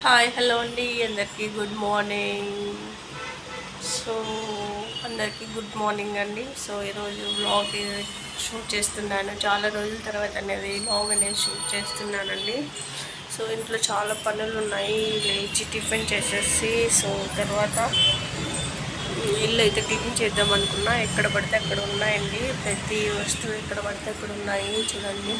Hi hello అండి అందరికీ good morning. So అందరికీ గుడ్ మార్నింగ్ అండి. సో ఈరోజు వ్లాగ్ షూట్ చేస్తున్నాను. చాలా రోజుల తర్వాత అనేది వ్లాగ్ అనేది షూట్ చేస్తున్నానండి. సో ఇంట్లో చాలా పనులు ఉన్నాయి. లేచి టిఫిన్ చేసేసి సో తర్వాత ఇల్లు అయితే క్లీన్ చేద్దాం అనుకున్నా. ఎక్కడ పడితే అక్కడ ఉన్నాయండి. ప్రతి వస్తువు ఎక్కడ పడితే అక్కడ ఉన్నాయి చూడండి.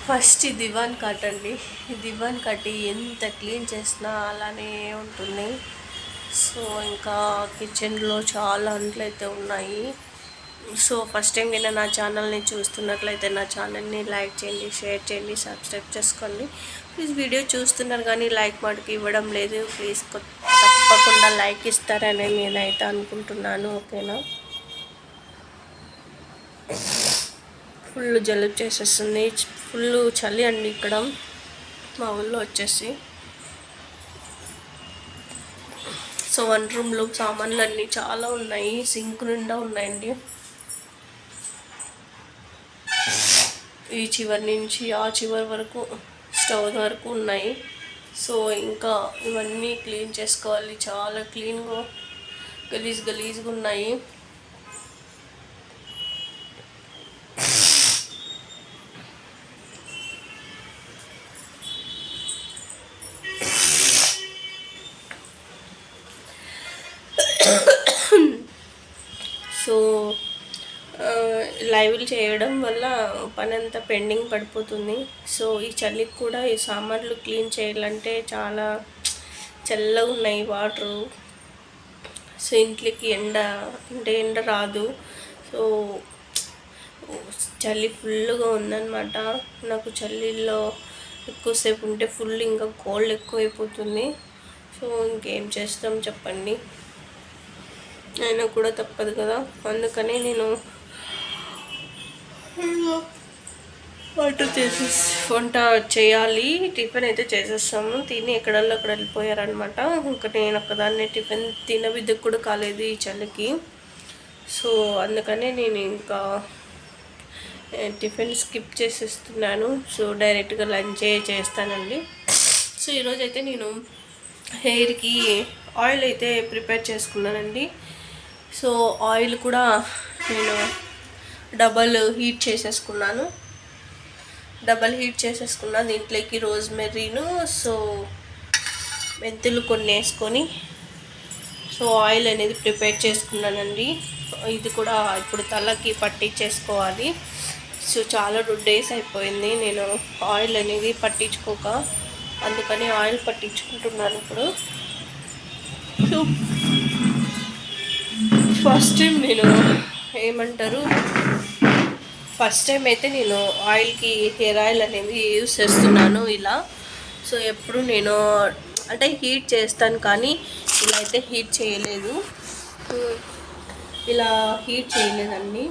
ఫస్ట్ ఈ దివాన్ కాట్ అండి. ఈ దివాన్ కాట్ ఎంత క్లీన్ చేసినా అలానే ఉంటుంది. సో ఇంకా కిచెన్లో చాలా అంట్లు అయితే ఉన్నాయి. సో ఫస్ట్ టైం నేను నా ఛానల్ని చూస్తున్నట్లయితే నా ఛానల్ని లైక్ చేయండి, షేర్ చేయండి, సబ్స్క్రైబ్ చేసుకోండి. ప్లీజ్ వీడియో చూస్తున్నారు కానీ లైక్ మటుకు ఇవ్వడం లేదు. ప్లీజ్ తప్పకుండా లైక్ ఇస్తారని నేనైతే అనుకుంటున్నాను. ఓకేనా. ఫుల్ జలుబు చేసేస్తుంది. ఫుల్ చలి అండి ఇక్కడ మా ఊళ్ళో వచ్చేసి. సో వన్ రూమ్లో సామాన్లు అన్నీ చాలా ఉన్నాయి. సింక్ నిండా ఉన్నాయండి. ఈ చివరి నుంచి ఆ చివరి వరకు స్టవ్ వరకు ఉన్నాయి. సో ఇంకా ఇవన్నీ క్లీన్ చేసుకోవాలి. చాలా క్లీన్గా గలీజ్గా ఉన్నాయి. సో లైవ్లు చేయడం వల్ల పని అంతా పెండింగ్ పడిపోతుంది. సో ఈ చలికి కూడా ఈ సామాన్లు క్లీన్ చేయాలంటే చాలా చల్లగా ఉన్నాయి వాటరు. సో ఇంట్లోకి ఎండ రాదు. సో చలి ఫుల్గా ఉందన్నమాట. నాకు చలిలో ఎక్కువసేపు ఉంటే ఫుల్ ఇంకా కోల్డ్ ఎక్కువైపోతుంది. సో ఇంకేం చేస్తాం చెప్పండి. అయినా కూడా తప్పదు కదా. అందుకని నేను వంట చేయాలి. టిఫిన్ అయితే చేసేస్తాము. తిని ఎక్కడల్లో అక్కడ వెళ్ళిపోయారనమాట. ఇంకా నేను ఒక్కదాన్ని టిఫిన్ తినబిద్దకు కూడా కాలేదు ఈ చలికి. సో అందుకని నేను ఇంకా టిఫిన్ స్కిప్ చేసేస్తున్నాను. సో డైరెక్ట్గా లంచే చేస్తానండి. సో ఈరోజైతే నేను హెయిర్కి ఆయిల్ అయితే ప్రిపేర్ చేసుకున్నానండి. సో ఆయిల్ కూడా నేను డబల్ హీట్ చేసేసుకున్నాను. దీంట్లోకి రోజ్మెరీను సో మెంతులు కొన్ని వేసుకొని సో ఆయిల్ అనేది ప్రిపేర్ చేసుకున్నానండి. ఇది కూడా ఇప్పుడు తలకి పట్టించేసుకోవాలి. సో చాలా 2 days అయిపోయింది నేను ఆయిల్ అనేది పట్టించుకోక. అందుకని ఆయిల్ పట్టించుకుంటున్నాను ఇప్పుడు. సో ఫస్ట్ టైం అయితే నేను ఆయిల్కి హెయిర్ ఆయిల్ అనేది యూస్ చేస్తున్నాను ఇలా. సో ఎప్పుడు నేను అంటే హీట్ చేస్తాను కానీ ఇలా అయితే హీట్ చేయలేదండి.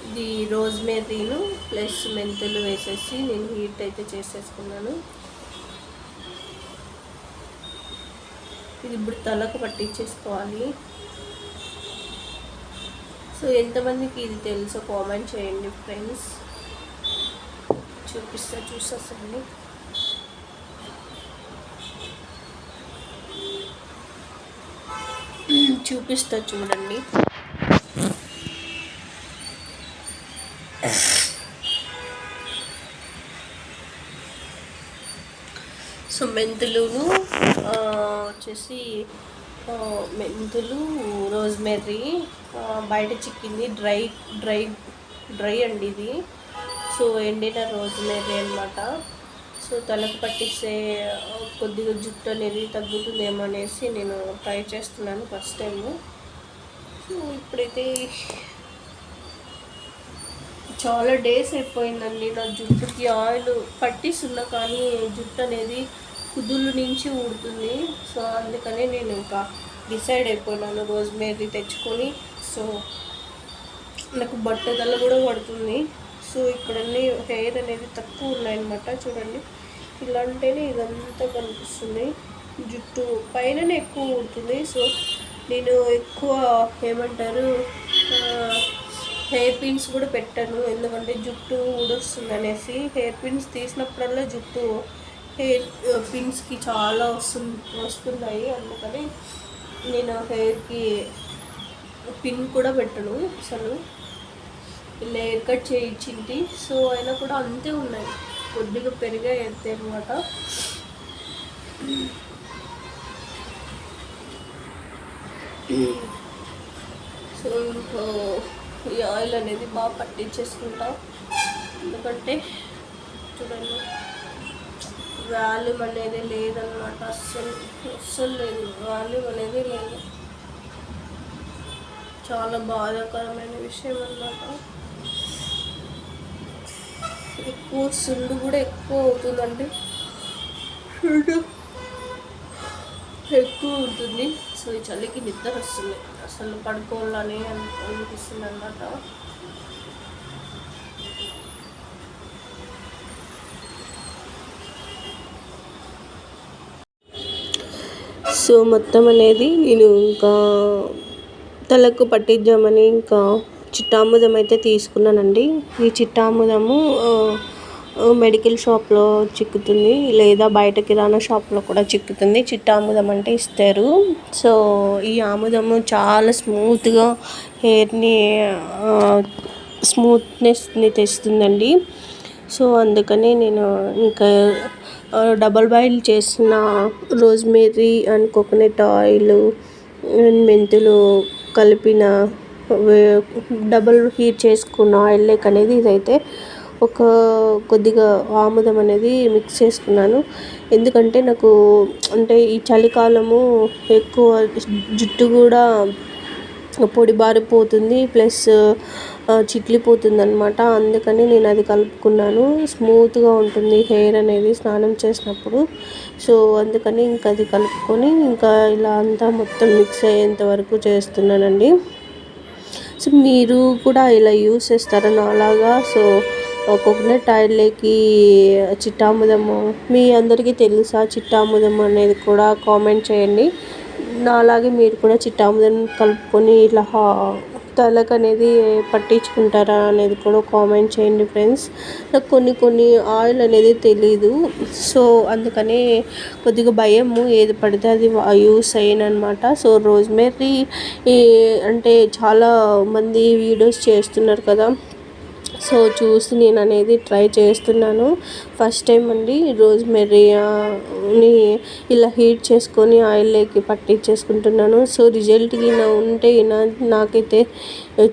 ఇది రోజ్మెరీను ప్లస్ మెంతులు వేసేసి నేను హీట్ అయితే చేసేసుకున్నాను. ఇది ఇప్పుడు తలకు పట్టించేసుకోవాలి. సో ఎంతమందికి ఇది తెలుసో కామెంట్ చేయండి ఫ్రెండ్స్. చూసేసండి. చూపిస్తా చూడండి. సో మెంతులును వచ్చేసి మెంతులు, రోజ్మెర్రీ బయట చిక్కింది డ్రై అండి ఇది. సో ఎండిన రోజ్మెర్రీ అనమాట. సో తలకు పట్టిస్తే కొద్దిగా జుట్టు అనేది తగ్గుతుందేమో అనేసి నేను ట్రై చేస్తున్నాను ఫస్ట్ టైము. సో ఇప్పుడైతే చాలా డేస్ అయిపోయిందండి నా జుట్టుకి ఆయిల్ పట్టిస్తున్నా కానీ జుట్టు అనేది కుదుళ్ళ నుంచి ఊడుతుంది. సో అందుకని నేను ఇంకా డిసైడ్ అయిపోయినాను రోజ్మెర్రీ తెచ్చుకొని. సో నాకు బట్టదల కూడా పడుతుంది. సో ఇక్కడ హెయిర్ అనేది తక్కువ ఉన్నాయన్నమాట. చూడండి ఇలా ఉంటేనే ఇదంతా కనిపిస్తుంది. జుట్టు పైననే ఎక్కువ ఊడుతుంది. సో నేను ఎక్కువ హెయిర్ పిన్స్ కూడా పెట్టాను, ఎందుకంటే జుట్టు ఊడొస్తుంది అనేసి. హెయిర్ పిన్స్ తీసినప్పుడల్లా జుట్టు హెయిర్ పిన్స్కి చాలా వస్తున్నాయి, అందుకని నేను హెయిర్కి పిన్ కూడా పెట్టను అసలు. ఇలా హెయిర్ కట్ చేయించింది, సో అయినా కూడా అంతే ఉన్నాయి, కొద్దిగా పెరిగాయి అంతే అనమాట. సో ఇంకా ఈ ఆయిల్ అనేది బాగా పట్టించేసుకుంటా, ఎందుకంటే చూడండి వాల్యూమ్ అనేది లేదనమాట, అస్సలు లేదు, వాల్యూమ్ అనేది లేదు. చాలా బాధాకరమైన విషయం అన్నమాట. ఎక్కువ సుండు కూడా ఎక్కువ అవుతుందండి, సుండు ఎక్కువ ఉంటుంది. సో ఈ చలికి నిద్ర వస్తుంది, అసలు పడుకోవాలని అనిపిస్తుంది అన్నమాట. సో మొత్తం అనేది నేను ఇంకా తలకు పట్టిద్దామని ఇంకా చిట్టాముదం అయితే తీసుకున్నానండి. ఈ చిట్టాముదము మెడికల్ షాప్లో చిక్కుతుంది, లేదా బయట కిరాణా షాప్లో కూడా చిక్కుతుంది. చిట్టాముదం అంటే ఇస్తారు. సో ఈ ఆముదము చాలా స్మూత్గా హెయిర్ని స్మూత్నెస్ని తెస్తుందండి. సో అందుకని నేను ఇంకా డబల్ బాయిల్ చేసిన rosemary and coconut oil and మెంతులు కలిపిన డబల్ హీట్ చేసుకున్న ఆయిల్ లేక్ అనేది ఇదైతే కొద్దిగా ఆముదం అనేది మిక్స్ చేసుకున్నాను. ఎందుకంటే నాకు అంటే ఈ చలికాలము ఎక్కువ జుట్టు కూడా పొడిబారిపోతుంది, ప్లస్ చిట్లిపోతుంది అనమాట. అందుకని నేను అది కలుపుకున్నాను, స్మూత్గా ఉంటుంది హెయిర్ అనేది స్నానం చేసినప్పుడు. సో అందుకని ఇంకా అది కలుపుకొని ఇంకా ఇలా అంతా మొత్తం మిక్స్ అయ్యేంత వరకు చేస్తున్నానండి. సో మీరు కూడా ఇలా యూస్ చేస్తారా నాలాగా? సో కోకోనట్ ఆయిల్లోకి చిట్టాముదము మీ అందరికీ తెలుసా చిట్టాముదం అనేది కూడా కామెంట్ చేయండి. నాలాగే మీరు కూడా చిట్టాముదం కలుపుకొని ఇట్లా తలకు అనేది పట్టించుకుంటారా అనేది కూడా కామెంట్ చేయండి ఫ్రెండ్స్. నాకు కొన్ని ఆయిల్ అనేది తెలీదు, సో అందుకని కొద్దిగా భయము, ఏది పడితే అది యూస్ అయ్యాను అనమాట. సో రోజ్మేరీ అంటే చాలా మంది వీడియోస్ చేస్తున్నారు కదా, సో చూసి నేను అనేది ట్రై చేస్తున్నాను. ఫస్ట్ టైం అండి రోజ్మెరీని ఇలా హీట్ చేసుకొని ఆయిల్లోకి పట్టించేసుకుంటున్నాను. సో రిజల్ట్ ఉంటే నాకైతే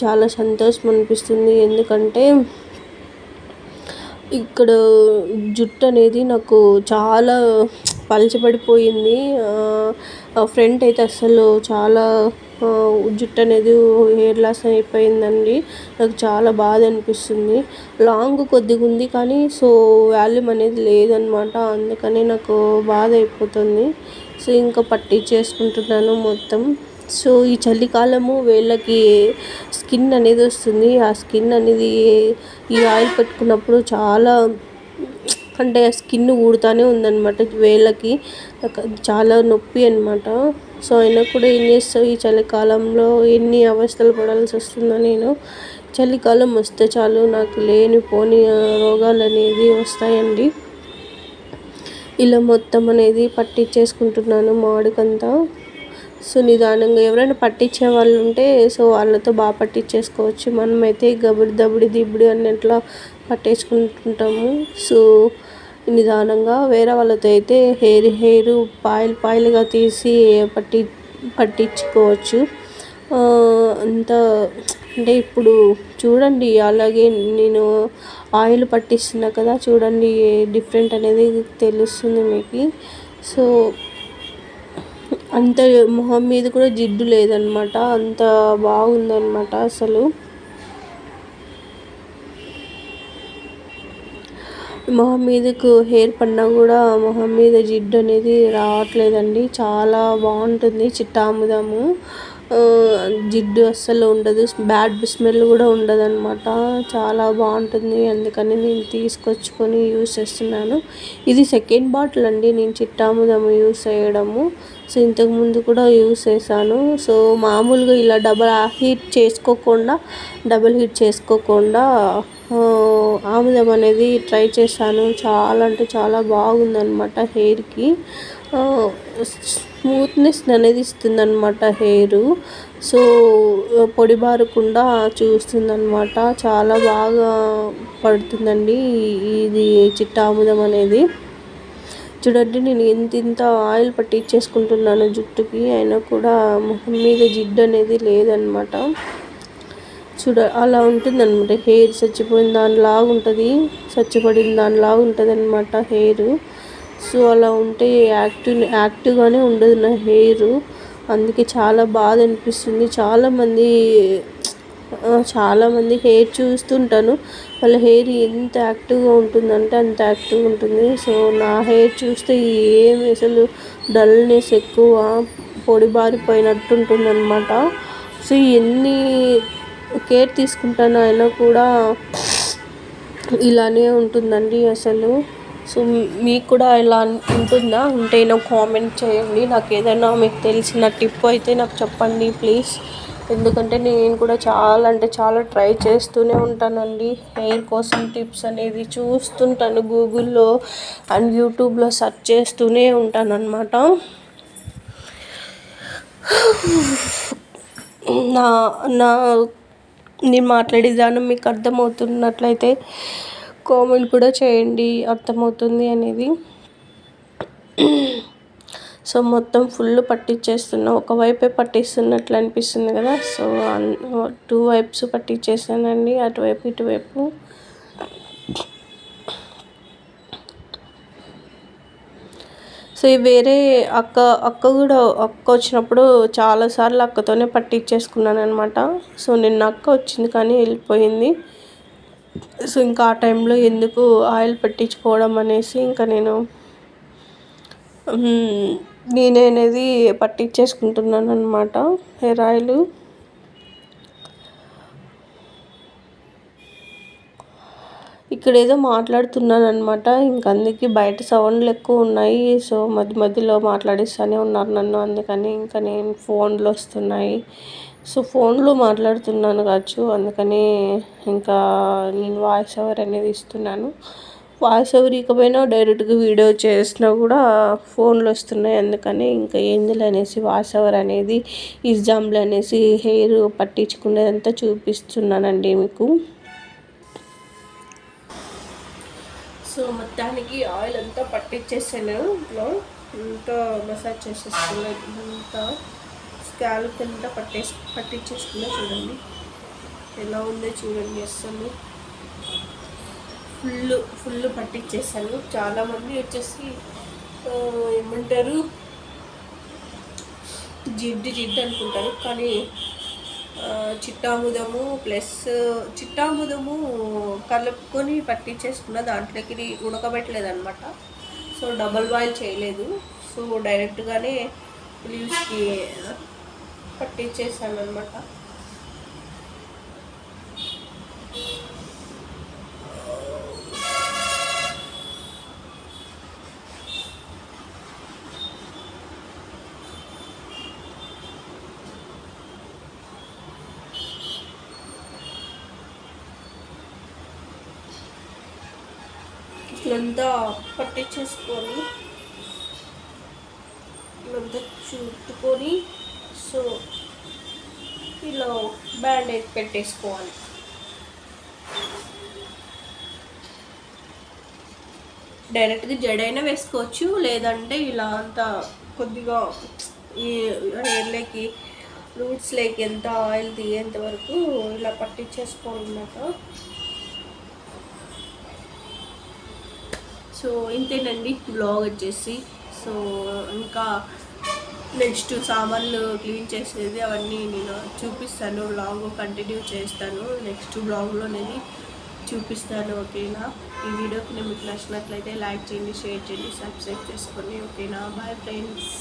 చాలా సంతోషం అనిపిస్తుంది, ఎందుకంటే ఇక్కడ జుట్టు అనేది నాకు చాలా పలచబడిపోయింది. ఫ్రంట్ అయితే అసలు చాలా జుట్టు అనేది హెయిర్ లాస్ అయిపోయిందండి. నాకు చాలా బాధ అనిపిస్తుంది. లాంగ్ కొద్దిగా ఉంది కానీ సో వాల్యూమ్ అనేది లేదనమాట, అందుకని నాకు బాధ అయిపోతుంది. సో ఇంకా పట్టించేసుకుంటున్నాను మొత్తం. సో ఈ చలికాలము వేళ్ళకి స్కిన్ అనేది వస్తుంది, ఆ స్కిన్ అనేది ఈ ఆయిల్ పెట్టుకున్నప్పుడు చాలా అంటే స్కిన్ ఊడుతూనే ఉందన్నమాట వేళ్ళకి, చాలా నొప్పి అనమాట. సో అయినా కూడా ఏం చేస్తావు, ఈ చలికాలంలో ఎన్ని అవస్థలు పడాల్సి వస్తుందో. నేను చలికాలం వస్తే చాలు నాకు లేనిపోని రోగాలు అనేది వస్తాయండి. ఇలా మొత్తం అనేది పట్టించేసుకుంటున్నాను మాడికంతా. సో నిదానంగా ఎవరైనా పట్టించే వాళ్ళు ఉంటే సో వాళ్ళతో బాగా పట్టించేసుకోవచ్చు. మనమైతే గబుడి దబుడి దిబ్బుడి అన్నట్లా పట్టించుకుంటుంటాము. సో నిదానంగా వేరే వాళ్ళతో అయితే హెయిర్ పాయలుగా తీసి పట్టించుకోవచ్చు. అంత అంటే ఇప్పుడు చూడండి, అలాగే నేను ఆయిల్ పట్టిస్తున్నా కదా, చూడండి డిఫరెంట్ అనేది తెలుస్తుంది మీకు. సో అంత మొహం మీద కూడా జిడ్డు లేదనమాట, అంత బాగుందనమాట. అసలు మొహం మీదకు హెయిర్ పడినా కూడా మొహం మీద జిడ్డు అనేది రావట్లేదండి, చాలా బాగుంటుంది చిట్టాముదము. జిడ్డు అస్సలు ఉండదు, బ్యాడ్ స్మెల్ కూడా ఉండదు అనమాట. చాలా బాగుంటుంది. అందుకని నేను తీసుకొచ్చుకొని యూస్ చేస్తున్నాను. ఇది సెకండ్ బాటిల్ అండి నేను చిట్టాముదము యూస్ చేయడము. సో ఇంతకుముందు కూడా యూస్ చేశాను. సో మామూలుగా ఇలా డబల్ హీట్ చేసుకోకుండా ఆముదం అనేది ట్రై చేశాను. చాలా అంటే చాలా బాగుందన్నమాట. హెయిర్కి స్మూత్నెస్ అనేది ఇస్తుందన్నమాట హెయిర్. సో పొడి బారకుండా చూస్తుందన్నమాట. చాలా బాగా పడుతుందండి ఇది చిట్టాముదం అనేది. చూడండి నేను ఇంత ఆయిల్ పట్టించేసుకుంటున్నాను జుట్టుకి, అయినా కూడా మొహం మీద జిడ్డు అనేది లేదనమాట. అలా ఉంటుందన్నమాట. హెయిర్ చచ్చిపోయిన దానిలాగా ఉంటుంది, చచ్చిపడిన దానిలాగా ఉంటుంది అనమాట హెయిర్. సో అలా ఉంటే యాక్టివ్గానే ఉండదు నా హెయిర్. అందుకే చాలా బాధ అనిపిస్తుంది. చాలామంది హెయిర్ చూస్తుంటాను, వాళ్ళ హెయిర్ ఎంత యాక్టివ్గా ఉంటుందంటే అంత యాక్టివ్గా ఉంటుంది. సో నా హెయిర్ చూస్తే ఏమి అసలు డల్నెస్ ఎక్కువ, పొడి బారిపోయినట్టు ఉంటుందన్నమాట. సో ఎన్ని కేర్ తీసుకుంటాను అయినా కూడా ఇలానే ఉంటుందండి అసలు. సో మీకు కూడా ఇలా ఉంటుందా? ఉంటే నాకు కామెంట్ చేయండి. నాకు ఏదైనా మీకు తెలిసిన టిప్ అయితే నాకు చెప్పండి ప్లీజ్. ఎందుకంటే నేను కూడా చాలా అంటే చాలా ట్రై చేస్తూనే ఉంటానండి. హెయిర్ కోసం టిప్స్ అనేది చూస్తుంటాను గూగుల్లో అండ్ యూట్యూబ్లో సెర్చ్ చేస్తూనే ఉంటాను అన్నమాట. నేను మాట్లాడే విధానం మీకు అర్థమవుతున్నట్లయితే కామెంట్ కూడా చేయండి, అర్థమవుతుంది అనేది. సో మొత్తం ఫుల్ పట్టించేస్తున్నా, ఒకవైపే పట్టిస్తున్నట్లు అనిపిస్తుంది కదా. సో 2 వైప్స్ పట్టించేసానండి, అటువైపు ఇటువైపు. సో వేరే అక్క వచ్చినప్పుడు చాలాసార్లు అక్కతోనే పట్టించేసుకున్నాను అనమాట. సో నిన్న అక్క వచ్చింది కానీ వెళ్ళిపోయింది. సో ఇంకా ఆ టైంలో ఎందుకు ఆయిల్ పెట్టించుకోవడం అనేసి ఇంకా నేనే అనేది పట్టించేసుకుంటున్నాను అనమాట హెయిర్ ఆయిల్. ఇక్కడ ఏదో మాట్లాడుతున్నాను అనమాట, ఇంక అందుకే బయట సౌండ్లు ఎక్కువ ఉన్నాయి. సో మధ్యలో మాట్లాడిస్తూనే ఉన్నారు నన్ను, అందుకని ఇంకా నేను ఫోన్లు వస్తున్నాయి. సో ఫోన్లో మాట్లాడుతున్నాను కావచ్చు, అందుకని ఇంకా నేను వాయిస్ ఓవర్ అనేది ఇస్తున్నాను. వాయిస్ ఓవర్ ఇకపోయినా డైరెక్ట్గా వీడియో చేసినా కూడా ఫోన్లు వస్తున్నాయి. అందుకని ఇంకా ఏందులు అనేసి వాయిస్ ఓవర్ అనేది ఎగ్జాంపుల్ అనేసి హెయిర్ పట్టించుకునేదంతా చూపిస్తున్నానండి మీకు. సో మొత్తానికి ఆయిల్ అంతా పట్టించేసాను, అంతా మసాజ్ చేసేసుకున్నాను, అంతా స్కాల్ప్ అంతా పట్టించేసుకున్నా. చూడండి ఎలా ఉందో చూడండి, అస్సలు ఫుల్ పట్టించేసాను. చాలామంది వచ్చేసి ఏమంటారు జిడ్డు అనుకుంటారు, కానీ చిట్టాముదము కలుపుకొని పట్టించేసుకున్న, దాంట్లోకి ఉడకబెట్టలేదు అనమాట. సో డబల్ బాయిల్ చేయలేదు. సో డైరెక్ట్గానే లీవ్స్కి పట్టించేసాను అనమాట. ఇట్లంతా పట్టించేసుకొని ఇట్లంతా చుట్టుకొని సో ఇలా బ్యాండేజ్ పెట్టేసుకోవాలి. డైరెక్ట్గా జడైనా వేసుకోవచ్చు, లేదంటే ఇలా అంతా కొద్దిగా ఈ హెయిర్లోకి రూట్స్లోకి ఎంత ఆయిల్ తీయేంత వరకు ఇలా పట్టించేసుకోవాలన్నమాట. సో ఇంతేనండి బ్లాగ్ వచ్చేసి. సో ఇంకా నెక్స్ట్ సామాన్లు క్లీన్ చేసేది అవన్నీ నేను చూపిస్తాను, బ్లాగ్ కంటిన్యూ చేస్తాను. నెక్స్ట్ బ్లాగ్లో నేను చూపిస్తాను. ఓకేనా? ఈ వీడియోకి మీకు నచ్చినట్లయితే లైక్ చేయండి, షేర్ చేయండి, సబ్స్క్రైబ్ చేసుకోండి. ఓకేనా? Bye friends.